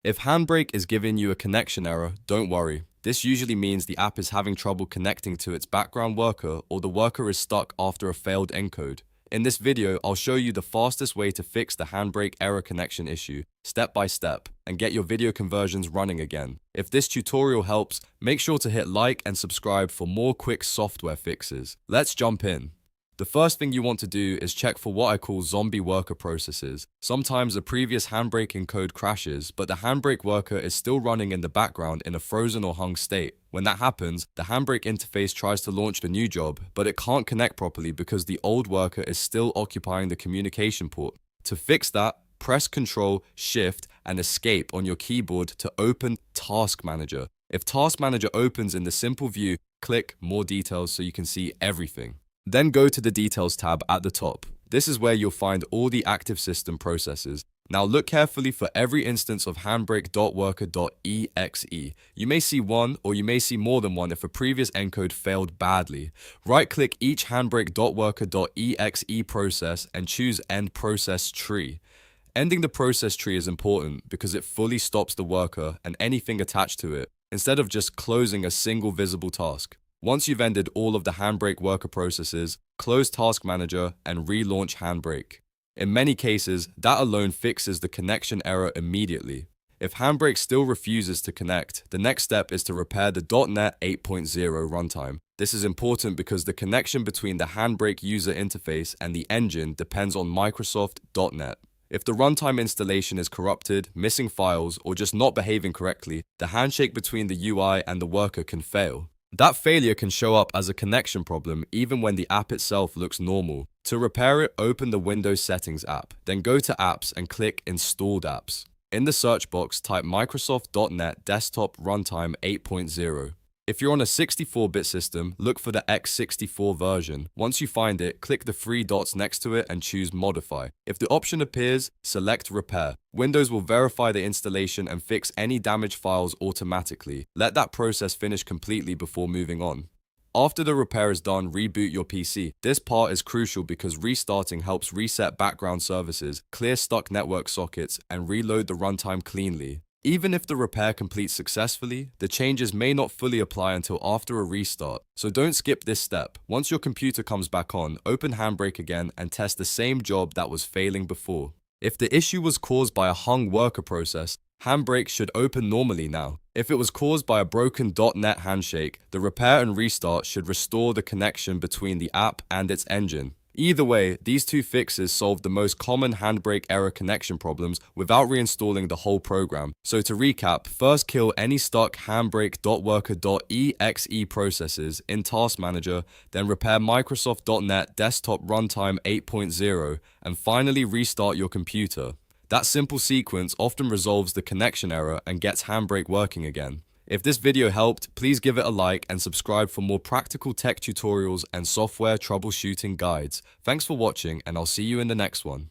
If HandBrake is giving you a connection error, don't worry. This usually means the app is having trouble connecting to its background worker, or the worker is stuck after a failed encode. In this video, I'll show you the fastest way to fix the HandBrake error connection issue, step by step, and get your video conversions running again. If this tutorial helps, make sure to hit like and subscribe for more quick software fixes. Let's jump in. The first thing you want to do is check for what I call zombie worker processes. Sometimes the previous HandBrake encode crashes, but the HandBrake worker is still running in the background in a frozen or hung state. When that happens, the HandBrake interface tries to launch the new job, but it can't connect properly because the old worker is still occupying the communication port. To fix that, press Ctrl, Shift, and Escape on your keyboard to open Task Manager. If Task Manager opens in the simple view, click More Details so you can see everything. Then go to the Details tab at the top. This is where you'll find all the active system processes. Now look carefully for every instance of HandBrake.Worker.exe. You may see one, or you may see more than one if a previous encode failed badly. Right-click each HandBrake.Worker.exe process and choose End Process Tree. Ending the process tree is important because it fully stops the worker and anything attached to it, instead of just closing a single visible task. Once you've ended all of the HandBrake worker processes, close Task Manager and relaunch HandBrake. In many cases, that alone fixes the connection error immediately. If HandBrake still refuses to connect, the next step is to repair the .NET 8.0 runtime. This is important because the connection between the HandBrake user interface and the engine depends on Microsoft .NET. If the runtime installation is corrupted, missing files, or just not behaving correctly, the handshake between the UI and the worker can fail. That failure can show up as a connection problem even when the app itself looks normal. To repair it, open the Windows Settings app, then go to Apps and click Installed Apps. In the search box, type Microsoft .NET Desktop Runtime 8.0. If you're on a 64-bit system, look for the x64 version. Once you find it, click the three dots next to it and choose Modify. If the option appears, select Repair. Windows will verify the installation and fix any damaged files automatically. Let that process finish completely before moving on. After the repair is done, reboot your PC. This part is crucial because restarting helps reset background services, clear stuck network sockets, and reload the runtime cleanly. Even if the repair completes successfully, the changes may not fully apply until after a restart, so don't skip this step. Once your computer comes back on, open HandBrake again and test the same job that was failing before. If the issue was caused by a hung worker process, HandBrake should open normally now. If it was caused by a broken .NET handshake, the repair and restart should restore the connection between the app and its engine. Either way, these two fixes solve the most common HandBrake error connection problems without reinstalling the whole program. So to recap, first kill any stuck HandBrake.Worker.exe processes in Task Manager, then repair Microsoft .NET Desktop Runtime 8.0, and finally restart your computer. That simple sequence often resolves the connection error and gets HandBrake working again. If this video helped, please give it a like and subscribe for more practical tech tutorials and software troubleshooting guides. Thanks for watching, and I'll see you in the next one.